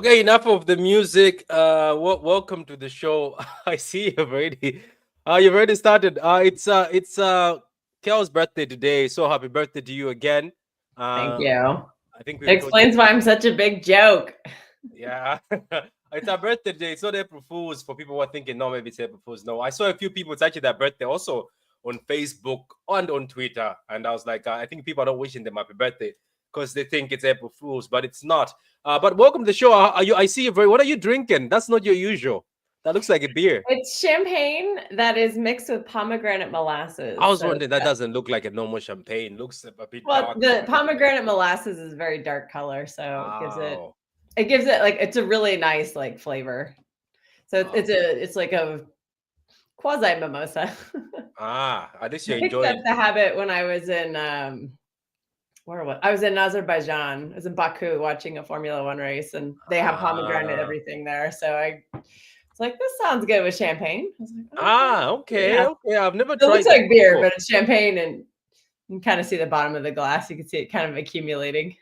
Okay, enough of the music. Welcome to the show. I see you've already started. It's Kel's birthday today. So happy birthday to you again. Thank Uh, you. I think It we've told you. explains why I'm such a big joke. Yeah, it's our birthday today. It's not April Fools for people who are thinking, no, maybe it's April Fools. No, I saw a few people. It's actually their birthday also on Facebook and on Twitter, and I was like, I think people are not wishing them happy birthday because they think it's April Fools, but it's not. But welcome to the show. Are you? I see you very. What are you drinking? That's not your usual. That looks like a beer. It's champagne that is mixed with pomegranate I molasses. was So, wondering. That doesn't look like a normal champagne. Looks a bit well, darker. the pomegranate molasses is very dark color, so Oh, it gives it like it's a really nice like flavor. So oh. it's like a quasi mimosa. At least I you're picked up enjoying. the habit when I was in where was I was in Azerbaijan. I was in Baku watching a Formula One race, and they have pomegranate Ah. everything there. So I was like, this sounds good with champagne. I was like, okay, Okay, yeah. okay. I've never It looks tried that like beer, before. but it's champagne, and you can kind of see the bottom of the glass. You can see it kind of accumulating.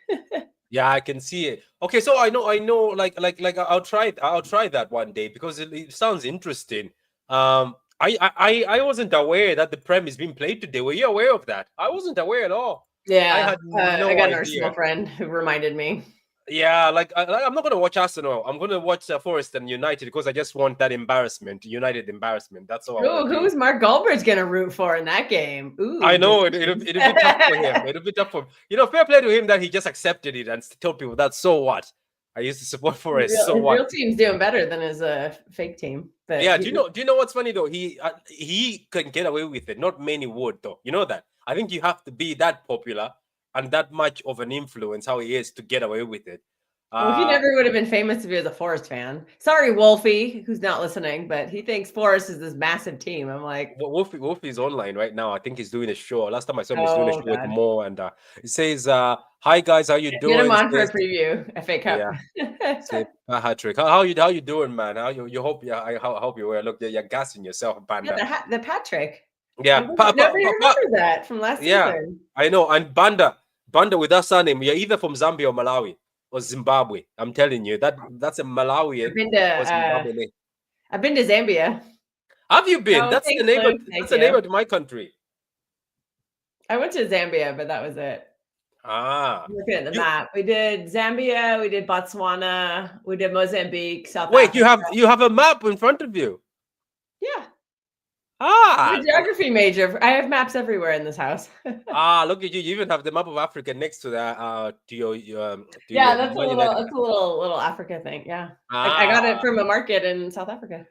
Yeah, I can see it. Okay, so I know, like I'll try that one day because it sounds interesting. I wasn't aware that the Prem is being played today. Were you aware of that? I wasn't aware at all. I Yeah, had I no got an Arsenal idea. friend who reminded me. Yeah, I'm not gonna watch Arsenal. I'm gonna watch Forest and United because I just want that embarrassment, United embarrassment. That's all I want Ooh, to do. who's Mark Goldberg's gonna root for in that game? I Ooh, know decisions. it'll be tough for him. It'll be tough for him. Fair play to him that he just accepted it and told people that. So what? I used to support Forest. So His what? real team's doing better than his fake team. But Yeah. Do you know what's funny though? He can get away with it. Not many would though. You know that. I think you have to be that popular and that much of an influence how he is to get away with it. well, he Uh never would have been famous if he was a Forest fan. Sorry, Wolfie, who's not listening, but he thinks Forest is this massive team. I'm like, Wolf is online right now. I think he's doing a show. Last time I saw him, he's doing a oh show with god, Mo, and he says, "Hi guys, how you get him doing?" on for a Says, preview, FA Cup. "Yeah." Say, Patrick, how you doing, man? You hope I hope you were. Look, you're gassing yourself, Yeah, Banda. the Patrick. Yeah, Nobody remembers that from last yeah, season. I know. And Banda with that surname, you're either from Zambia or Malawi or Zimbabwe. I'm telling you that's a Malawian I've been or to Zimbabwean name. I've been to Zambia. Have you been? Oh, That's the thanks, neighbor. Luke. That's Thank the you. neighbor to my country. I went to Zambia, but that was it. Ah, Looking at the you map, we did Zambia, we did Botswana, we did Mozambique, South wait. Africa. You have a map in front of you. Yeah, I'm Ah, a geography major. I have maps everywhere in this house. look at you. You even have the map of Africa next to that. To Yeah, your that's a Man United. little Africa thing. Yeah, I got it Ah, from a market in South Africa.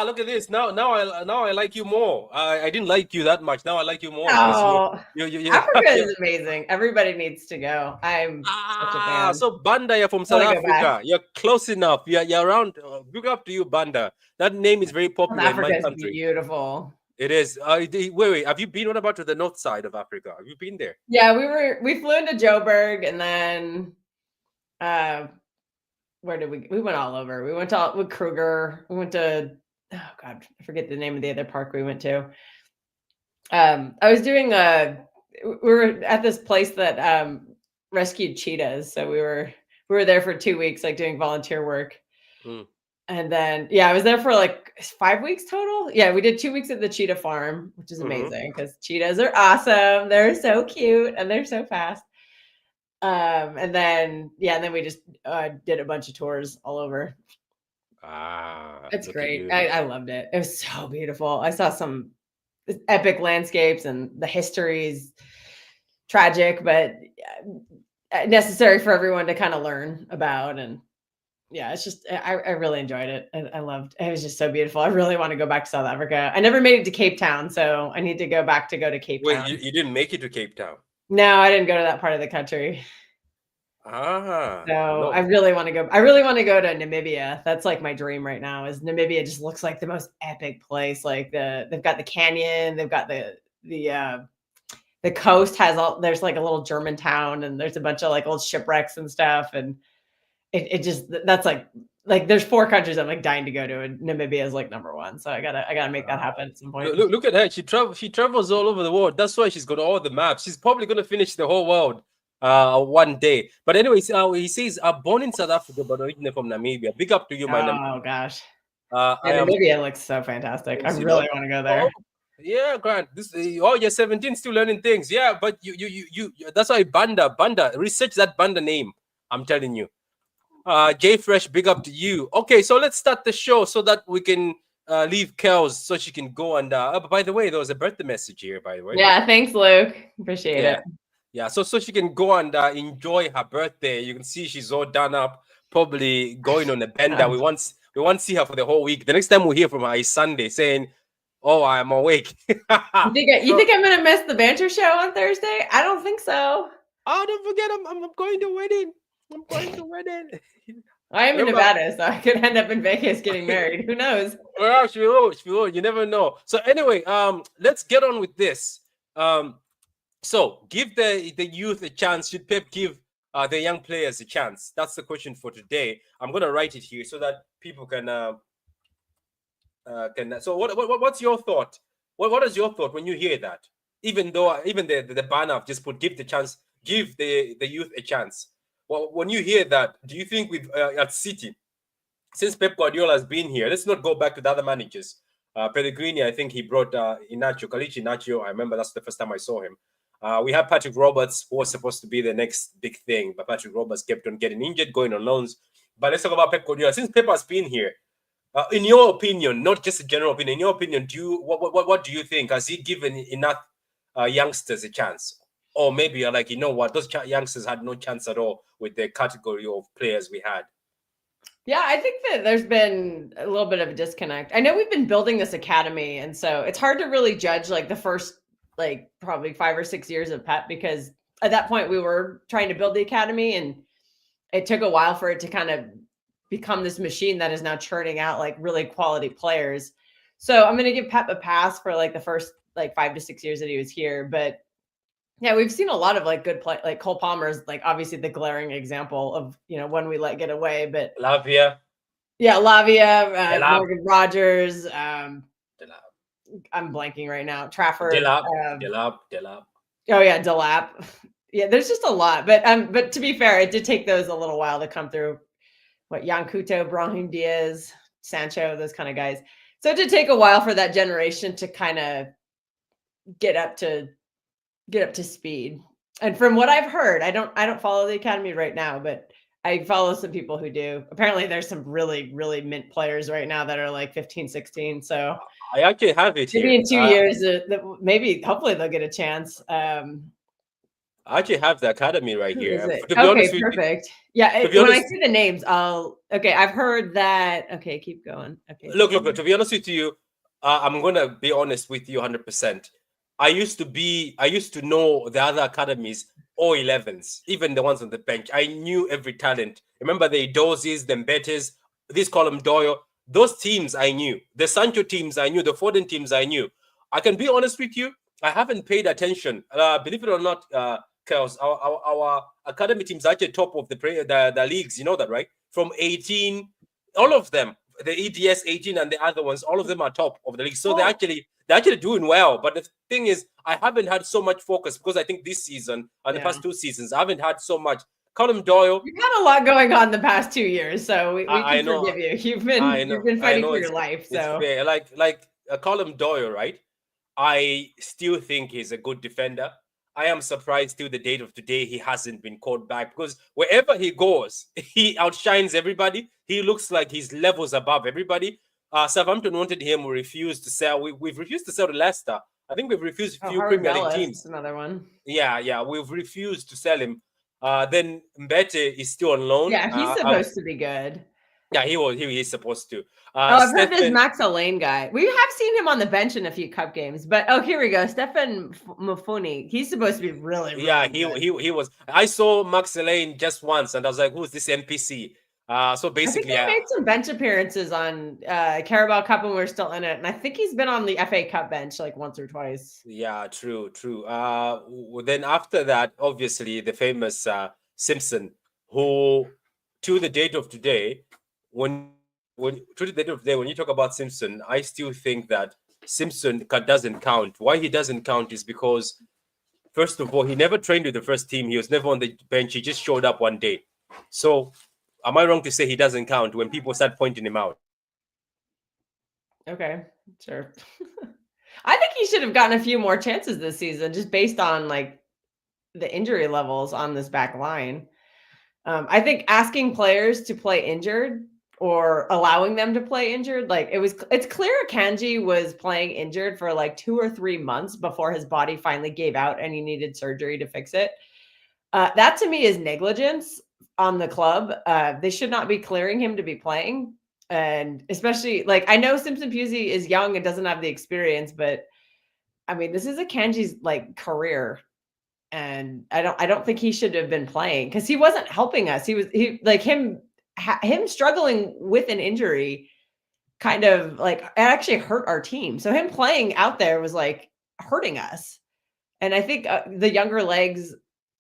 look at this. Now I like you more. I didn't like you that much. Now I like you more because Oh, you Africa is amazing. Everybody needs to go. I'm such a fan. So Banda, you're from I South want to go back. Africa. You're close enough. You're around. Big up to you, Banda. That name is very South popular in my Africa is country. beautiful. It is. Wait. Have you been? What about to the north side of Africa? Have you been there? Yeah, we flew into Joburg, and then where did we went all over. We went to with Kruger. We went to, oh god, I forget the name of the other park we went to. I was doing we were at this place that rescued cheetahs. So we were there for 2 weeks, like doing volunteer work. Mm. And then I was there for like 5 weeks total. Yeah, we did 2 weeks at the cheetah farm, which is amazing because cheetahs are awesome. They're so cute and they're so fast. And then we just did a bunch of tours all over. It's Look at great. you. I loved it. It was so beautiful. I saw some epic landscapes, and the history is tragic, but necessary for everyone to kind of learn about. And yeah, it's just I really enjoyed it. I loved it. It was just so beautiful. I really want to go back to South Africa. I never made it to Cape Town, so I need to go back to go to Cape Wait, Town. you didn't make it to Cape Town? No, I didn't go to that part of the country. So I No. really want to go. I really want to go to Namibia. That's like my dream right now. Is Namibia just looks like the most epic place. Like they've got the canyon, they've got the coast has all. There's like a little German town, and there's a bunch of like old shipwrecks and stuff. And it just that's like there's 4 countries I'm like dying to go to, and Namibia is like number 1. So I gotta make that happen at some point. Look at her. She travels all over the world. That's why she's got all the maps. She's probably gonna finish the whole world one day. But anyways, he says, born in South Africa but originally from Namibia. Big up to you, my Oh gosh. I Yeah, am, Namibia looks so fantastic. I you know. really want to go Oh, there. yeah, Grant. This you're 17, still learning things. Yeah, but that's why Banda. Research that Banda name. I'm telling you. J Fresh, big up to you. Okay, so let's start the show so that we can leave Kels so she can go and by the way, there was a birthday message here, by the way. Yeah, thanks, Luke. Appreciate it. Yeah, so she can go and enjoy her birthday. You can see she's all done up, probably going on a bender. We won't see her for the whole week. The next time we hear from her is Sunday saying, "Oh, I'm awake." You think I'm gonna miss the banter show on Thursday? I don't think so. Oh, don't forget, I'm going to wedding. I'm going to wedding. I am in Nevada, so I could end up in Vegas getting married. Who knows? Well, she will. You never know. So anyway, let's get on with this. So give the youth a chance. Should Pep give the young players a chance? That's the question for today. I'm gonna write it here so that people can. So what's your thought? What is your thought when you hear that? Even the banner I've just put, give the chance, give the youth a chance. Well, when you hear that, do you think with at City, since Pep Guardiola has been here, let's not go back to the other managers. Pellegrini, I think he brought Inacio, Kalichi Inacio. I remember that's the first time I saw him. We have Patrick Roberts, who was supposed to be the next big thing, but Patrick Roberts kept on getting injured, going on loans. But let's talk about Pep Guardiola. Since Pep has been here, in your opinion, not just a general opinion, in your opinion, what do you think? Has he given enough youngsters a chance? Or maybe you're like, you know what, those youngsters had no chance at all with the category of players we had. Yeah, I think that there's been a little bit of a disconnect. I know we've been building this academy, and so it's hard to really judge like the first like probably 5 or 6 years of Pep, because at that point we were trying to build the academy and it took a while for it to kind of become this machine that is now churning out like really quality players. So I'm going to give Pep a pass for like the first like 5 to 6 years that he was here. But yeah, we've seen a lot of like good play, like Cole Palmer's like obviously the glaring example of, you know, when we let get away. But Lavia. Yeah, Lavia, Morgan Rogers. I'm blanking right now. Trafford. Delap. Oh yeah, Delap. Yeah, there's just a lot. But to be fair, it did take those a little while to come through. What, Yan Couto, Brahim Diaz, Sancho, those kind of guys. So it did take a while for that generation to kind of get up to speed. And from what I've heard, I don't follow the academy right now, but I follow some people who do. Apparently there's some really, really mint players right now that are like 15, 16. So I actually have it maybe here. in 2 years, maybe hopefully they'll get a chance. I actually have the academy right here. To be honest, perfect. Yeah, when I see the names, I've heard that. Okay, keep going. Okay. Look. To be honest with you, I'm gonna be honest with you 100%. I used to know the other academies or 11s, even the ones on the bench. I knew every talent. Remember the Idozis, the Mbetes, this Colum Doyle. Those teams I knew. The Sancho teams I knew. The Foden teams I knew. I can be honest with you. I haven't paid attention. Believe it or not, Kels, our academy teams are actually top of the leagues. You know that, right? From 18, all of them, the EDS 18 and the other ones, all of them are top of the league. So they're actually doing well. But the thing is, I haven't had so much focus because I think this season and the past 2 seasons, I haven't had so much. Colum Doyle. You've had a lot going on the past 2 years, so we can forgive you. You've been fighting for your life. So like Colum Doyle, right? I still think he's a good defender. I am surprised till the date of today he hasn't been called back, because wherever he goes, he outshines everybody. He looks like he's levels above everybody. Southampton wanted him. We refused to sell. We've refused to sell to Leicester. I think we've refused a few Premier League teams. Another one. Yeah. We've refused to sell him. Then Mbete is still on loan. Yeah, he's supposed to be good. Yeah, he is supposed to. I've heard this Max Alain guy. We have seen him on the bench in a few cup games, but here we go. Stefan Mufuni. He's supposed to be really good. He was. I saw Max Alain just once, and I was like, "Who's this NPC?" So basically, I think he made some bench appearances on Carabao Cup when we were still in it, and I think he's been on the FA Cup bench like once or twice. Yeah, true. Then after that, obviously, the famous Simpson, who to the date of today, when you talk about Simpson, I still think that Simpson doesn't count. Why he doesn't count is because first of all, he never trained with the first team. He was never on the bench. He just showed up one day. So, am I wrong to say he doesn't count when people start pointing him out? Okay, sure. I think he should have gotten a few more chances this season, just based on like the injury levels on this back line. I think asking players to play injured or allowing them to play injured, like it's clear Akanji was playing injured for like 2 or 3 months before his body finally gave out and he needed surgery to fix it. That to me is negligence on the club. They should not be clearing him to be playing. And especially like I know Simpson Pusey is young and doesn't have the experience, but I mean, this is Akanji's like career. And I don't think he should have been playing because he wasn't helping us. He like him struggling with an injury kind of like it actually hurt our team. So him playing out there was like hurting us. And I think the younger legs,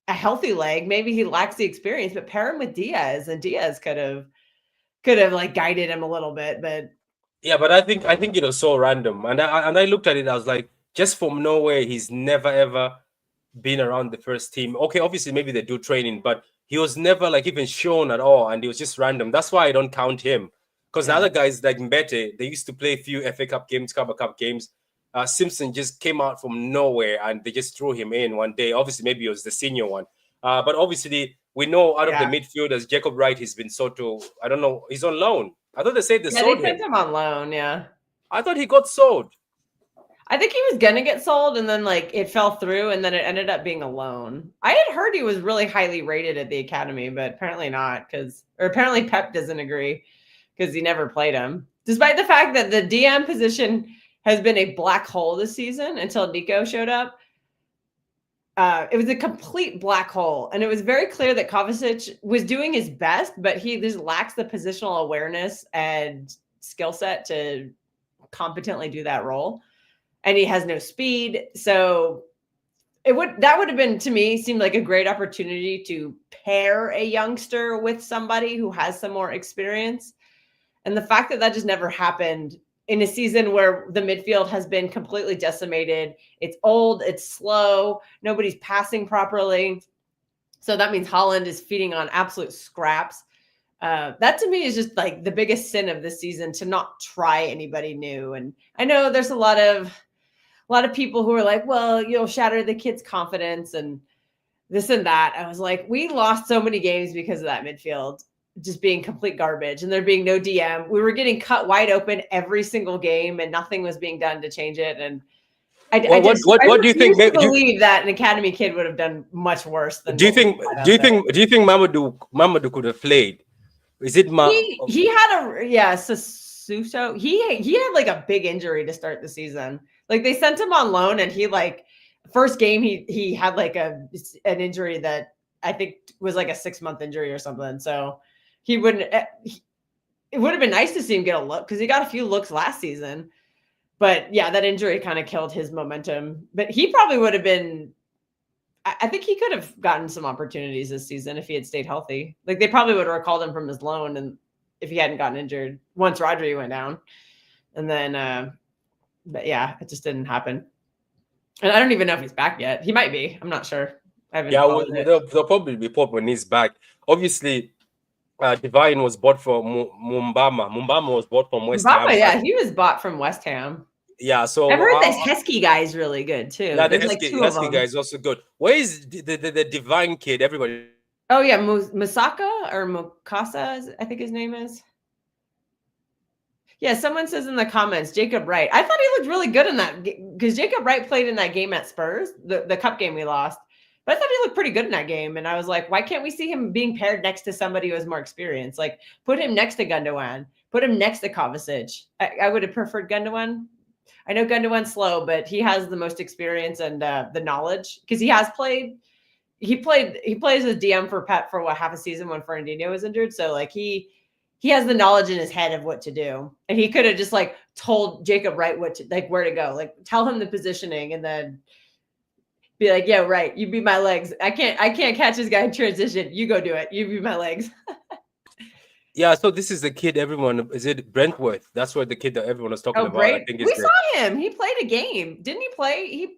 a healthy leg, maybe he lacks the experience, but pair him with Diaz, and Diaz could have like guided him a little bit. But yeah, but I think it was so random, and I looked at it. I was like, just from nowhere, he's never ever been around the first team. Okay, obviously maybe they do training, but he was never like even shown at all, and it was just random. That's why I don't count him. Because the other guys like Mbete, they used to play a few FA Cup games, Carabao Cup games. Simpson just came out from nowhere and they just threw him in one day. Obviously, maybe it was the senior one. But obviously, we know out of the midfielders, Jacob Wright has been Soto. I don't know. He's on loan. I thought they said they sold him. They sent him on loan, yeah. I thought he got sold. I think he was going to get sold and then like it fell through and then it ended up being a loan. I had heard he was really highly rated at the academy, but apparently not or apparently Pep doesn't agree because he never played him. Despite the fact that the DM position has been a black hole this season until Nico showed up. It was a complete black hole. And it was very clear that Kovacic was doing his best, but he just lacks the positional awareness and skill set to competently do that role. And he has no speed. So that would have been, to me, seemed like a great opportunity to pair a youngster with somebody who has some more experience. And the fact that that just never happened in a season where the midfield has been completely decimated. It's old, it's slow, nobody's passing properly. So that means Holland is feeding on absolute scraps. That to me is just like the biggest sin of this season, to not try anybody new. And I know there's a lot of people who are like, well, you'll shatter the kid's confidence and this and that. I was like, we lost so many games because of that midfield just being complete garbage and there being no DM. We were getting cut wide open every single game and nothing was being done to change it. And what do you think? I believe that an academy kid would have done much worse than. Do you think Mamadou could have played? Is it he had Suso. He had like a big injury to start the season. Like they sent him on loan and he like first game he had like an injury that I think was like a 6-month injury or something. So it would have been nice to see him get a look because he got a few looks last season. But yeah, that injury kind of killed his momentum. But he probably would have been, I think he could have gotten some opportunities this season if he had stayed healthy. Like they probably would have recalled him from his loan and if he hadn't gotten injured once Rodri went down. And then, but yeah, it just didn't happen. And I don't even know if he's back yet. He might be. I'm not sure. They'll probably be put when he's back. Obviously, Divine was bought from Mumbama. Mumbama was bought from West Ham. Yeah, he was bought from West Ham. Yeah, so I heard this Heskey guy is really good too. Yeah, the Heskey guy is also good. Where is the Divine kid? Everybody. Oh yeah, Musaka or Mukasa, I think his name is. Yeah, someone says in the comments, Jacob Wright. I thought he looked really good in that because Jacob Wright played in that game at Spurs, the cup game we lost. But I thought he looked pretty good in that game. And I was like, why can't we see him being paired next to somebody who has more experience? Like, put him next to Gundogan. Put him next to Kovacic. I would have preferred Gundogan. I know Gundogan's slow, but he has the most experience and the knowledge because he has played. He plays as DM for Pep for half a season when Fernandinho was injured. So like he has the knowledge in his head of what to do. And he could have just like told Jacob Wright where to go. Like tell him the positioning and then be like, yeah, right. You be my legs. I can't catch this guy in transition. You go do it. You be my legs. Yeah, so this is the kid is it Brentworth? That's what the kid that everyone was talking about. I think we saw him. He played a game. Didn't he play?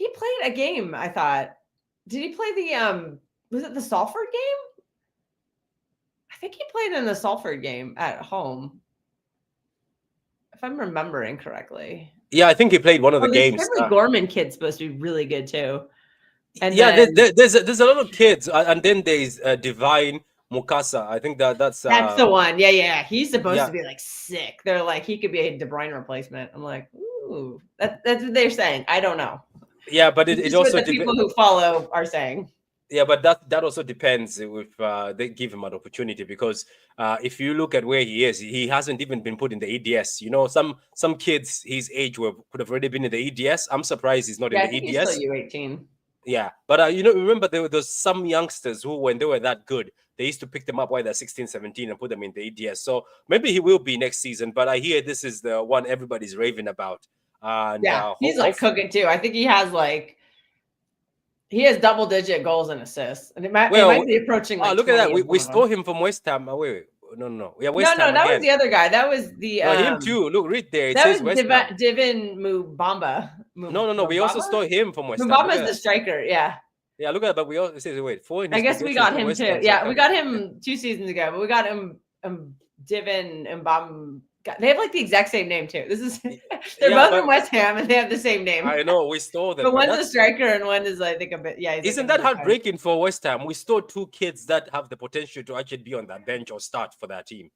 He played a game, I thought. Did he play the was it the Salford game? I think he played in the Salford game at home. If I'm remembering correctly. Yeah, I think he played one of the Oh, this games. Henry Gorman kid's supposed to be really good too. And Yeah, then there's a lot of kids, and then there's Divine Mukasa. I think that's the one. Yeah, yeah. He's supposed yeah. to be like sick. They're like he could be a De Bruyne replacement. I'm like, ooh, that's what they're saying. I don't know. Yeah, but It's it just also what the people who follow are saying. yeah, but that also depends if they give him an opportunity, because if you look at where he is, he hasn't even been put in the EDS. You know, some kids his age could have already been in the EDS. I'm surprised he's not Yeah, I in think the he's EDS. still U18. Yeah, but you know, remember there were some youngsters who, when they were that good, they used to pick them up while they're 16, 17 and put them in the EDS. So maybe he will be next season, but I hear this is the one everybody's raving about. And Yeah, he's like cooking too. I think he has double-digit goals and assists, and it might be approaching like. Look at that. 20 We stole him from West Ham. Wait, no. Yeah, West Ham that again. was the other guy. That was the no, him too. Look, read there. It that says was West Ham. Divin Mubamba. No. We also stole him from West Ham. Mubamba's the striker. Yeah. Yeah, look at that. But we also say, wait, I guess we got him too. Yeah, we got him 2 seasons ago, but we got him Divin Mbam. They have like the exact same name too. This is they're both from West Ham and they have the same name. I know we stole them, but one's a striker and one is I think a bit. Yeah, isn't that heartbreaking for West Ham? We stole 2 kids that have the potential to actually be on that bench or start for that team.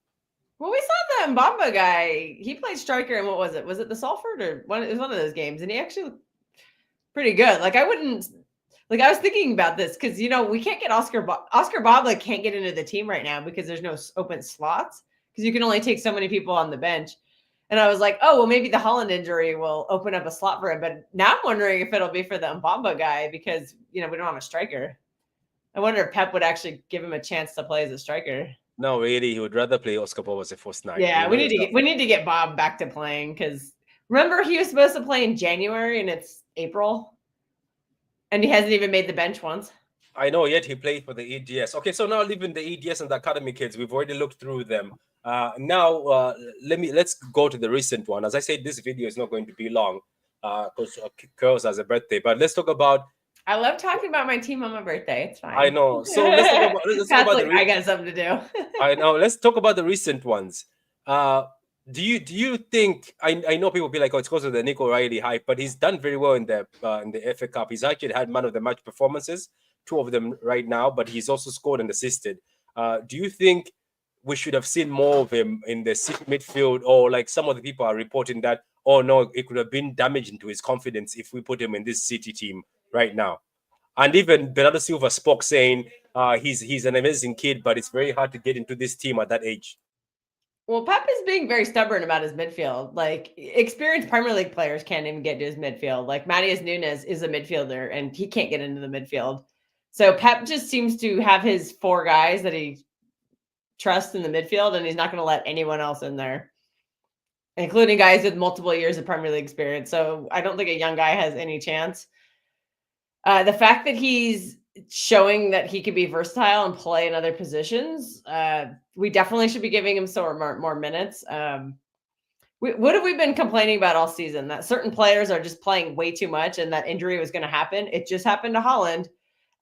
Well, we saw that Mbamba guy. He played striker, and what was it? Was it the Salford or one? It was one of those games, and he actually looked pretty good. Like I wouldn't. Like I was thinking about this because you know we can't get Oscar Bobla can't get into the team right now because there's no open slots because you can only take so many people on the bench. And I was like, oh well, maybe the Holland injury will open up a slot for him. But now I'm wondering if it'll be for the Mbamba guy because you know we don't have a striker. I wonder if Pep would actually give him a chance to play as a striker. No, really, he would rather play Oscar Bob as a first 9. Yeah, we need to get Bob back to playing because remember he was supposed to play in January and it's April. And he hasn't even made the bench once. I know, yet he played for the EDS. Okay, so now leaving the EDS and the academy kids, we've already looked through them. Now let's go to the recent one. As I said, this video is not going to be long because Curls has a birthday. But let's talk about. I love talking about my team on my birthday. It's fine. I know. So let's talk about I got something to do. I know. Let's talk about the recent ones. Do you think I know people be like, oh, it's because of the Nick O'Reilly hype, but he's done very well in the FA Cup. He's actually had man of the match performances, 2 of them right now, but he's also scored and assisted. Do you think we should have seen more of him in the City midfield, or like some of the people are reporting that, oh no, it could have been damaging to his confidence if we put him in this City team right now? And even Bernardo Silva spoke saying he's an amazing kid, but it's very hard to get into this team at that age. Well, Pep is being very stubborn about his midfield. Like experienced Premier League players can't even get to his midfield. Like Matheus Nunes is a midfielder and he can't get into the midfield. So Pep just seems to have his 4 guys that he trusts in the midfield, and he's not going to let anyone else in there, including guys with multiple years of Premier League experience. So I don't think a young guy has any chance. The fact that he's showing that he could be versatile and play in other positions, we definitely should be giving him some more minutes. What have we been complaining about all season? That certain players are just playing way too much and that injury was going to happen. It just happened to Holland.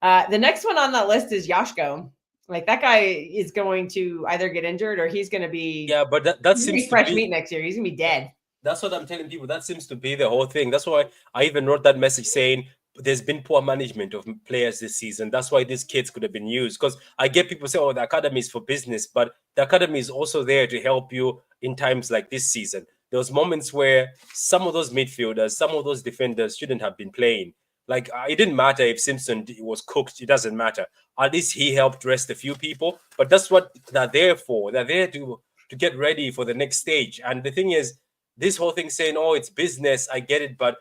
The next one on that list is Joško. Like that guy is going to either get injured or he's going to be that seems fresh meat next year. He's going to be dead. That's what I'm telling people. That seems to be the whole thing. That's why I even wrote that message saying there's been poor management of players this season. That's why these kids could have been used. Because I get people say, oh, the academy is for business, but the academy is also there to help you in times like this season. There was moments where some of those midfielders, some of those defenders shouldn't have been playing. Like, it didn't matter if Simpson was cooked. It doesn't matter. At least he helped rest a few people. But that's what they're there for. They're there to get ready for the next stage. And the thing is, this whole thing saying, oh, it's business, I get it, but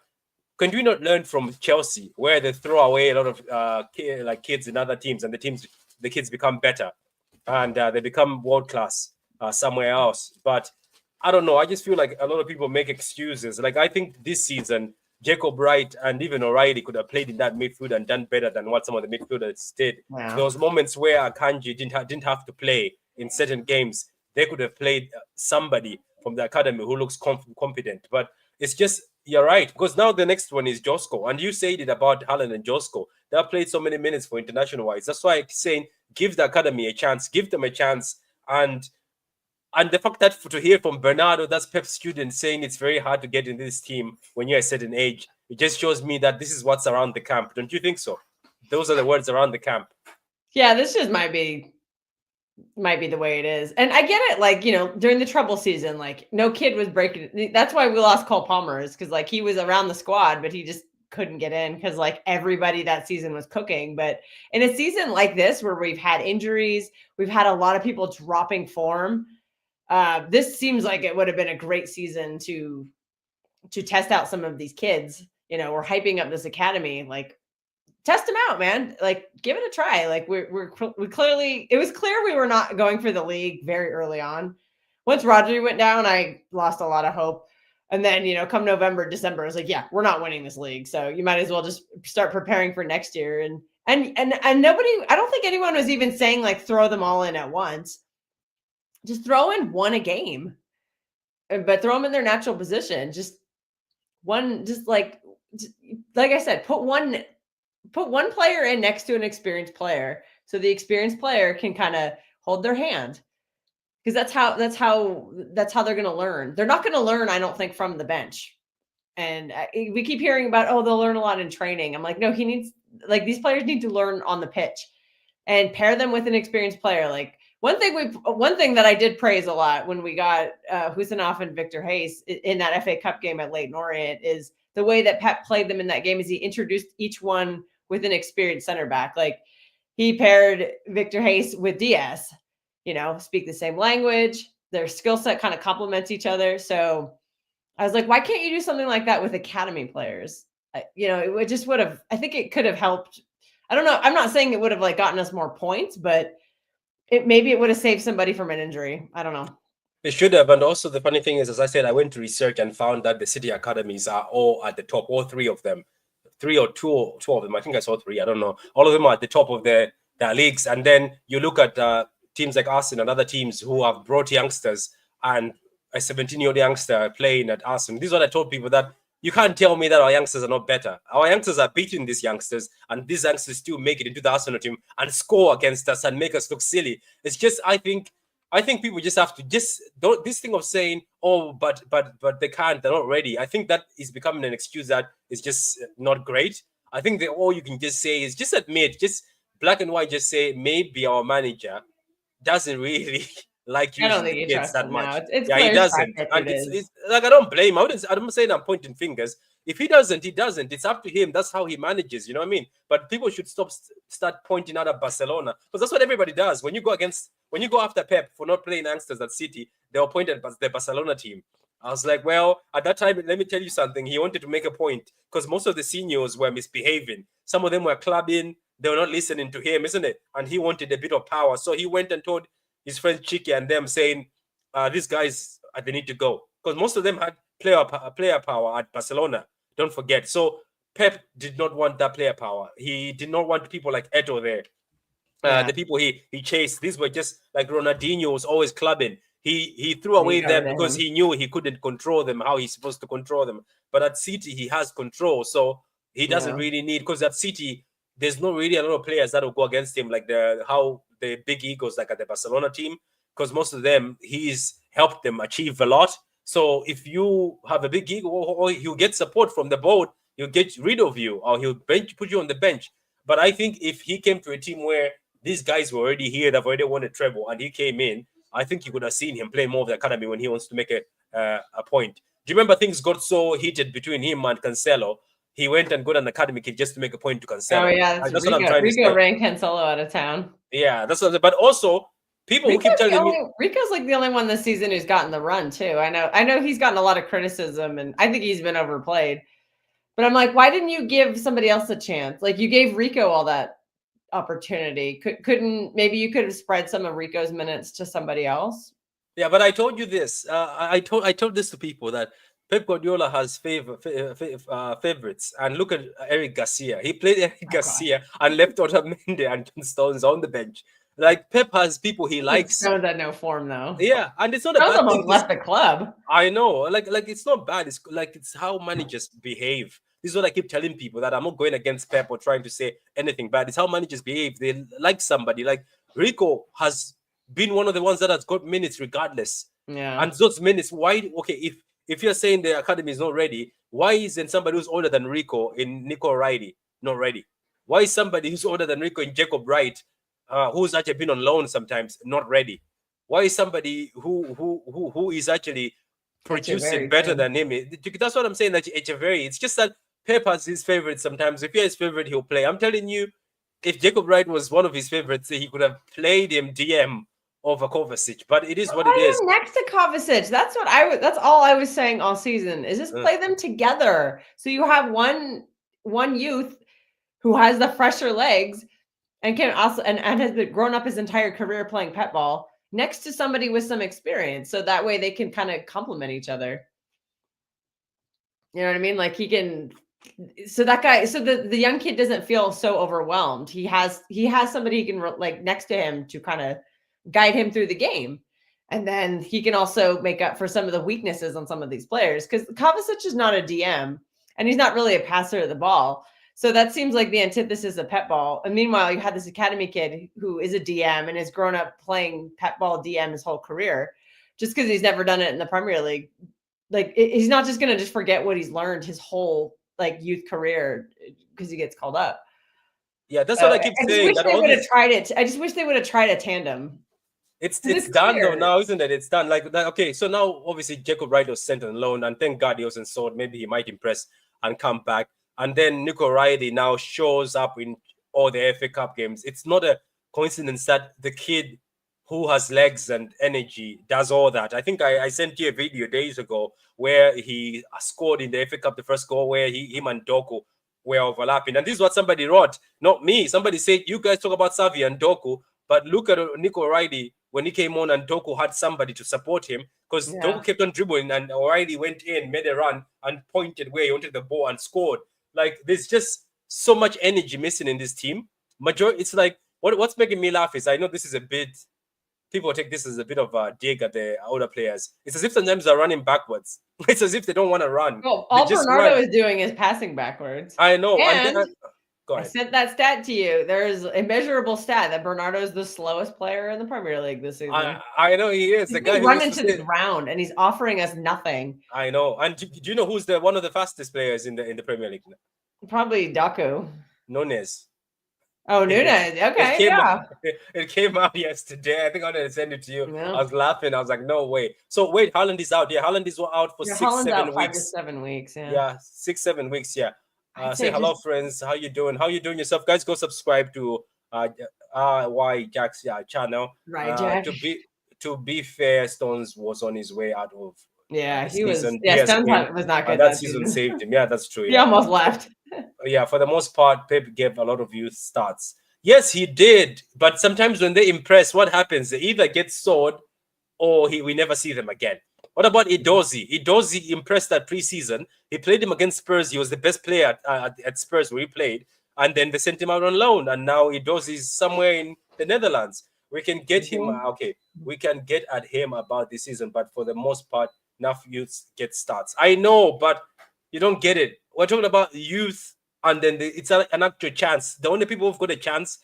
can we not learn from Chelsea, where they throw away a lot of kids in other teams, and the kids become better, and they become world class somewhere else? But I don't know. I just feel like a lot of people make excuses. Like I think this season, Jacob Wright and even O'Reilly could have played in that midfield and done better than what some of the midfielders did. Wow. There was moments where Akanji didn't have to play in certain games. They could have played somebody from the academy who looks competent, but it's just You're right, because now the next one is Josko, and you said it about Haaland and Josko. They have played so many minutes for international wise. That's why I'm saying give the academy a chance, give them a chance, and the fact that to hear from Bernardo, that's Pep's student, saying it's very hard to get in this team when you're a certain age, it just shows me that this is what's around the camp. Don't you think so? Those are the words around the camp. Yeah, this just might be the way it is. And I get it, like, during the trouble season, like no kid was breaking. That's why we lost Cole Palmer, is because like he was around the squad, but he just couldn't get in because like everybody that season was cooking. But in a season like this where we've had injuries, we've had a lot of people dropping form. This seems like it would have been a great season to test out some of these kids. We're hyping up this academy, like test them out, man. Like give it a try. Like we clearly, it was clear we were not going for the league very early on. Once Rodri went down, I lost a lot of hope. And then, come November, December, I was like, yeah, we're not winning this league. So you might as well just start preparing for next year. And nobody, I don't think anyone was even saying like throw them all in at once. Just throw in one a game, but throw them in their natural position. Just like I said, put one player in next to an experienced player, so the experienced player can kind of hold their hand, because that's how they're going to learn. They're not going to learn, I don't think, from the bench. And we keep hearing about, oh, they'll learn a lot in training. I'm like, no, these players need to learn on the pitch, and pair them with an experienced player. Like one thing that I did praise a lot when we got Husinov and Victor Hayes in that FA Cup game at Leyton Orient is the way that Pep played them in that game. Is he introduced each one with an experienced center back. Like he paired Victor Hayes with Diaz, speak the same language. Their skill set kind of complements each other. So I was like, why can't you do something like that with academy players? It just would have, I think it could have helped. I don't know. I'm not saying it would have like gotten us more points, but maybe it would have saved somebody from an injury. I don't know. It should have. And also the funny thing is, as I said, I went to research and found that the city academies are all at the top, all three of them. 3 or 2 of them. I think I saw 3. I don't know. All of them are at the top of their leagues. And then you look at teams like Arsenal and other teams who have brought youngsters, and a 17-year-old youngster playing at Arsenal. This is what I told people, that you can't tell me that our youngsters are not better. Our youngsters are beating these youngsters, and these youngsters still make it into the Arsenal team and score against us and make us look silly. It's just, I think people just have to don't, this thing of saying, oh, but they can't, they're not ready. I think that is becoming an excuse that is just not great. I think that all you can just say is just admit, just black and white, just say maybe our manager doesn't really like using kids that much. Yeah, he doesn't. And it's like, I don't blame him. I'm saying I'm pointing fingers. If he doesn't, he doesn't. It's up to him. That's how he manages. You know what I mean? But people should start pointing out at Barcelona, because that's what everybody does. When you go after Pep for not playing youngsters at City, they were pointed at the Barcelona team. I was like, well, at that time, let me tell you something. He wanted to make a point, because most of the seniors were misbehaving. Some of them were clubbing. They were not listening to him, isn't it? And he wanted a bit of power. So he went and told his friends Chiqui and them, saying, these guys, they need to go. Because most of them had player power at Barcelona. Don't forget. So Pep did not want that player power. He did not want people like Eto'o there. The people he chased, these were just like Ronaldinho was always clubbing. He threw away them because he knew he couldn't control them how he's supposed to control them. But at City, he has control. So he doesn't really need, because at City, there's not really a lot of players that will go against him, like how the big egos like at the Barcelona team, because most of them, he's helped them achieve a lot. So if you have a big ego, or he'll get support from the board, he'll get rid of you, or he'll put you on the bench. But I think if he came to a team where these guys were already here, they've already won a treble, and he came in, I think you could have seen him play more of the academy when he wants to make a point. Do you remember things got so heated between him and Cancelo? He went and got an academy kid just to make a point to Cancelo. Oh yeah, that's what I'm trying to say. Rico ran Cancelo out of town. Yeah, that's what. But also, people who keep telling me, Rico's like the only one this season who's gotten the run too. I know he's gotten a lot of criticism, and I think he's been overplayed. But I'm like, why didn't you give somebody else a chance? Like you gave Rico all that opportunity. Maybe you could have spread some of Rico's minutes to somebody else? Yeah, but I told you this. I told this to people, that Pep Guardiola has favorites, and look at Eric Garcia. He played Eric Garcia and left Otamendi and John Stones on the bench. Like Pep has people he Like likes. Stones had no form though. Yeah, and it's not a Stones bad thing. almost left the club. I know, like it's not bad. It's like it's how managers behave. This is what I keep telling people, that I'm not going against Pep or trying to say anything bad. It's how managers behave. They like somebody. Like Rico has been one of the ones that has got minutes regardless. Yeah. And those minutes, why? Okay, if you're saying the academy is not ready, why isn't somebody who's older than Rico in Nico O'Reilly not ready? Why is somebody who's older than Rico in Jacob Wright, who's actually been on loan sometimes, not ready? Why is somebody who is actually producing better than him? That's what I'm saying. That Echeverri, it's just that Pep has his favorite sometimes. If you're his favorite, he'll play. I'm telling you, if Jacob Wright was one of his favorites, he could have played him DM over Kovacic. But it is what it is. Next to Kovacic, that's what that's all I was saying all season. Is just play them together, so you have one youth who has the fresher legs and can also and has been grown up his entire career playing pet ball next to somebody with some experience, so that way they can kind of complement each other. You know what I mean? Like he can, so that guy, so the young kid doesn't feel so overwhelmed. He has somebody he can like next to him to kind of guide him through the game. And then he can also make up for some of the weaknesses on some of these players, because Kovacic is not a DM and he's not really a passer of the ball. So that seems like the antithesis of pet ball. And meanwhile, you had this academy kid who is a DM and has grown up playing pet ball DM his whole career. Just because he's never done it in the Premier League, like he's not just going to just forget what he's learned his whole like youth career because he gets called up. Yeah, that's what I keep saying. I just wish they would have tried a tandem. It's done though now, isn't it? It's done. Like that. Okay, so now obviously Jacob Wright was sent on loan, and thank God he wasn't sold. Maybe he might impress and come back. And then Nico O'Reilly now shows up in all the FA Cup games. It's not a coincidence that the kid who has legs and energy does all that. I think I sent you a video days ago where he scored in the FA Cup, the first goal, where him and Doku were overlapping. And this is what somebody wrote, not me. Somebody said, you guys talk about Xavi and Doku, but look at Nico O'Reilly when he came on and Doku had somebody to support him, because Doku kept on dribbling and O'Reilly went in, made a run and pointed where he wanted the ball and scored. Like there's just so much energy missing in this team. It's like what's making me laugh is I know this is a bit, people take this as a bit of a dig at the older players. It's as if sometimes they're running backwards. It's as if they don't want to run. Well, all Bernardo is doing is passing backwards. I know. And I sent that stat to you. There's a measurable stat that Bernardo is the slowest player in the Premier League this season. I know he is. The guy who run into the ground and he's offering us nothing. I know. And do you know who's one of the fastest players in the Premier League? Probably Daku. Nunez. Oh, Nunez. Okay, it came out yesterday. I think I'm going to send it to you. Yeah. I was laughing. I was like, no way. So wait, Haaland is out. Yeah, Haaland is out for 6-7 weeks. 5 to 7 weeks. Yeah, 6-7 weeks. Yeah. Say hello, friends. How you doing? How you doing yourself, guys? Go subscribe to Y Jack's channel. Right, Jack. To be fair, Stones was on his way out of. Yeah, he was. Yeah, Stones was not good. That season saved him. Yeah, that's true. He almost left. Yeah, for the most part, Pep gave a lot of youth starts. Yes, he did. But sometimes when they impress, what happens? They either get sold or we never see them again. What about Edozie? Edozie impressed that preseason. He played him against Spurs. He was the best player at Spurs where he played. And then they sent him out on loan. And now Edozie is somewhere in the Netherlands. We can get him. Okay, we can get at him about this season. But for the most part, enough youths get starts. I know, but you don't get it. We're talking about youth, and then it's an actual chance. The only people who've got a chance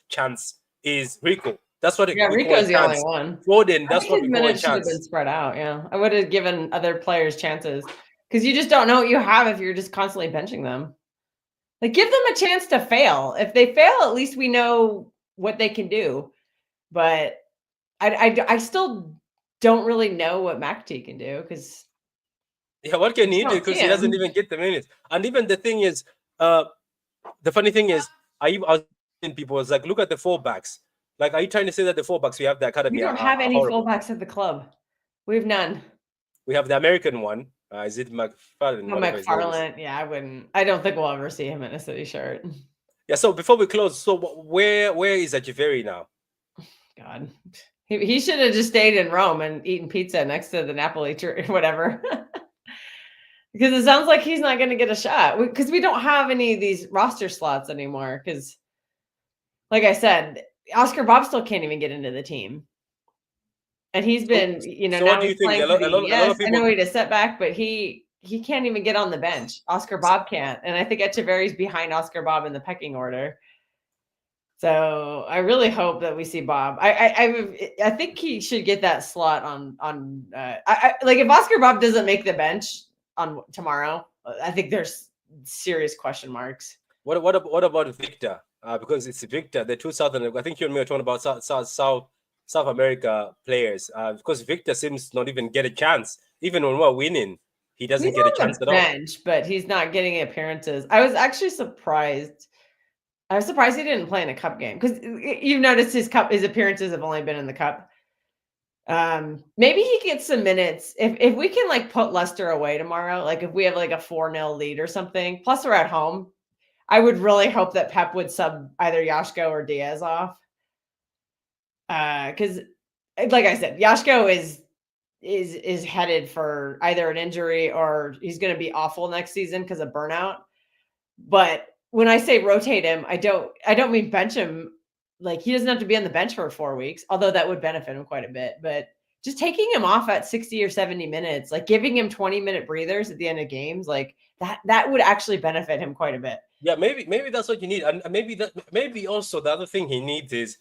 is Rico. That's what Rico's the only one. Foden, that's what we call a chance. Should have been spread out. Yeah, I would have given other players chances, because you just don't know what you have if you're just constantly benching them. Like, give them a chance to fail. If they fail, at least we know what they can do. But I still don't really know what McAtee can do, because what can he do? Because he doesn't even get the minutes. And even the thing is, the funny thing is, I was seeing people was like, look at the fullbacks. Like, are you trying to say that the fullbacks we have the academy? We don't have any fullbacks at the club. We have none. We have the American one. Is it McFarland? Oh, McFarland. Yeah, I wouldn't. I don't think we'll ever see him in a City shirt. Yeah. So before we close, so where is Echeverri now? God, he should have just stayed in Rome and eaten pizza next to the Napoli church or whatever. Because it sounds like he's not going to get a shot, because we don't have any of these roster slots anymore. Because, like I said, Oscar Bob still can't even get into the team. And he's been, So now what do he's you think? playing for the A lot of ES. I people. know he had a setback, but he can't even get on the bench. Oscar Bob can't. And I think Echeverry's behind Oscar Bob in the pecking order. So I really hope that we see Bob. I think he should get that slot on like if Oscar Bob doesn't make the bench on tomorrow, I think there's serious question marks. What about Victor? Because it's Victor, the two Southern. I think you and me are talking about South America players. Because Victor seems not even get a chance, even when we're winning, he doesn't get a chance at all. Bench, but he's not getting appearances. I was actually surprised. I was surprised he didn't play in a cup game because you've noticed his appearances have only been in the cup. Maybe he gets some minutes if we can like put Leicester away tomorrow. Like if we have like a 4-0 lead or something. Plus we're at home. I would really hope that Pep would sub either Yashko or Diaz off. Because like I said, Yashko is headed for either an injury or he's going to be awful next season because of burnout. But when I say rotate him, I don't mean bench him. Like he doesn't have to be on the bench for 4 weeks, although that would benefit him quite a bit. But just taking him off at 60 or 70 minutes, like giving him 20-minute breathers at the end of games, like that would actually benefit him quite a bit. Yeah, maybe that's what you need, and maybe also the other thing he needs is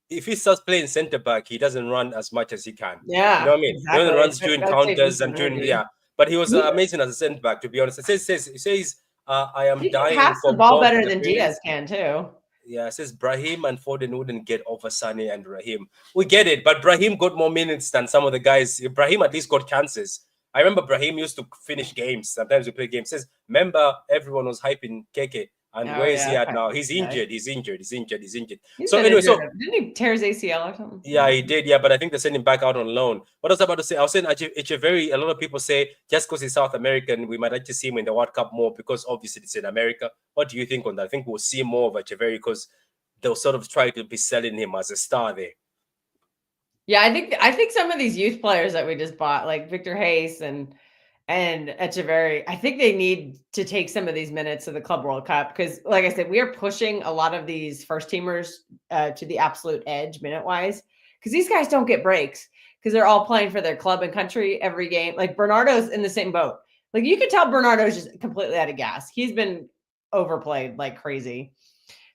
if he starts playing center back, he doesn't run as much as he can. Yeah, you know what I mean. Exactly. He only runs during counters and during but he was amazing as a center back. To be honest, it says I am dying for the ball better than Diaz can too. Yeah, it says Brahim and Foden wouldn't get over Sané and Raheem. We get it, but Brahim got more minutes than some of the guys. Brahim at least got chances. I remember Brahim used to finish games. Sometimes we play games. Says, remember everyone was hyping Keke. And where is he at now? He's injured. He's injured. So anyway, didn't he tear his ACL or something? Yeah, he did. Yeah, but I think they're sending him back out on loan. What I was about to say, I was saying a lot of people say just because he's South American, we might actually see him in the World Cup more because obviously it's in America. What do you think on that? I think we'll see more of Echeverry because they'll sort of try to be selling him as a star there. Yeah, I think some of these youth players that we just bought, like Victor Hayes and Echeverry, I think they need to take some of these minutes of the Club World Cup because, like I said, we are pushing a lot of these first teamers to the absolute edge minute wise because these guys don't get breaks because they're all playing for their club and country every game. Like Bernardo's in the same boat. Like you could tell Bernardo's just completely out of gas. He's been overplayed like crazy.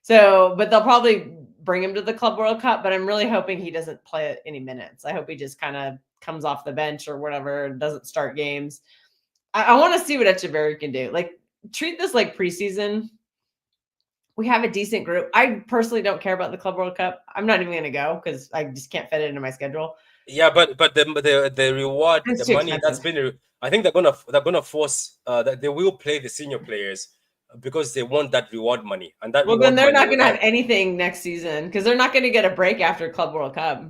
So, but they'll probably bring him to the Club World Cup, but I'm really hoping he doesn't play any minutes. I hope he just kind of comes off the bench or whatever and doesn't start games. I want to see what Echeverry can do. Like, treat this like preseason. We have a decent group. I personally don't care about the Club World Cup. I'm not even going to go because I just can't fit it into my schedule. Yeah, but the reward, the money expensive. That's been. I think they're gonna force that they will play the senior players because they want that reward money and that. Well, then they're not going to have anything next season because they're not going to get a break after Club World Cup.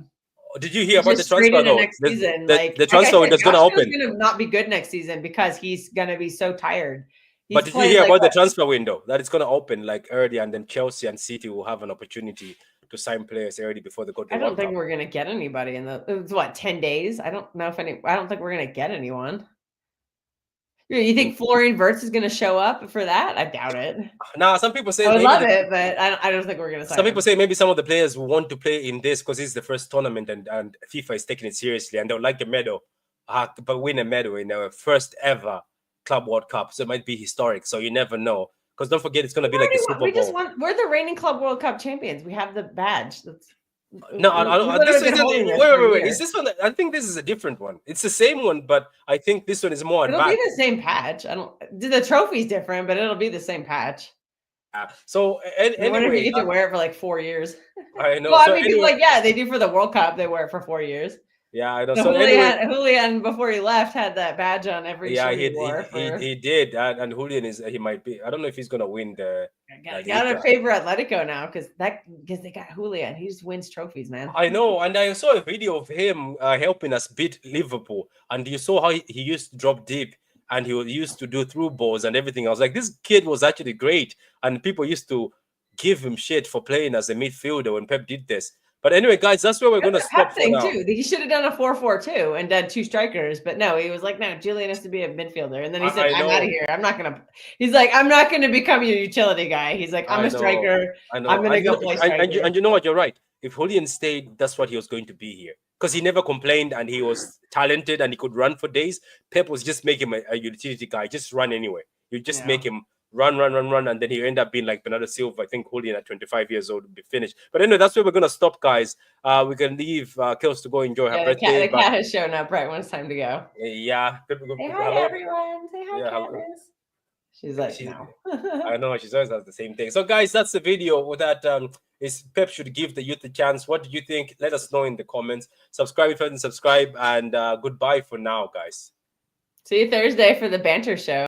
Did you hear about the transfer though? Next season, the transfer window is going to open. He's going to not be good next season because he's going to be so tired. But did you hear about the transfer window that it's going to open like early, and then Chelsea and City will have an opportunity to sign players early before they go to the I don't think we're going to get anybody in the 10 days. I don't know if I don't think we're going to get anyone. You think Florian Wirtz is going to show up for that? I doubt it. Nah, some people say I would love it, but I don't think we're going to. Some people say maybe some of the players will want to play in this because it's the first tournament and FIFA is taking it seriously and they'll like a medal, but win a medal in their first ever Club World Cup. So it might be historic. So you never know. Because don't forget, it's going to be like a Super Bowl. We're the reigning Club World Cup champions. We have the badge. No, wait. Is this one? I think this is a different one. It's the same one, but I think this one is more advanced. It'll be the same patch. The trophy's different, but it'll be the same patch. So anyway, you get to wear it for like 4 years. I know. Well, I mean, people they do for the World Cup. They wear it for 4 years. Yeah, I know. So Julian, before he left, had that badge on every shirt he wore. He did, and Julian he might be. I don't know if he's gonna win the. Gotta favor Atletico now because they got Julian. He just wins trophies, man. I know, and I saw a video of him helping us beat Liverpool, and you saw how he used to drop deep, and he used to do through balls and everything. I was like, this kid was actually great, and people used to give him shit for playing as a midfielder when Pep did this. But anyway, guys, that's where we're going to stop for now. Too. He should have done a 4-4-2 and done 2 strikers, but no, he was like, no, Julian has to be a midfielder. And then he said, I'm out of here. I'm not going to. He's like, I'm not going to become your utility guy. He's like, I'm a striker. I'm going to go play striker. And you know what? You're right. if Julian stayed, that's what he was going to be here. Because he never complained and he was talented and he could run for days. Pep was just make him a utility guy, just run anyway. You just make him run, and then he end up being like Bernardo Silva. I think Julian at 25 years old would be finished. But anyway, that's where we're gonna stop, guys. We can leave Kels to go enjoy her birthday. The cat has shown up right when it's time to go. Yeah. Say hi, everyone. Say hi, Katniss. She's like, no. I know, she's always does the same thing. So, guys, that's the video that is Pep should give the youth a chance. What do you think? Let us know in the comments. Subscribe if you haven't subscribed, and goodbye for now, guys. See you Thursday for the banter show.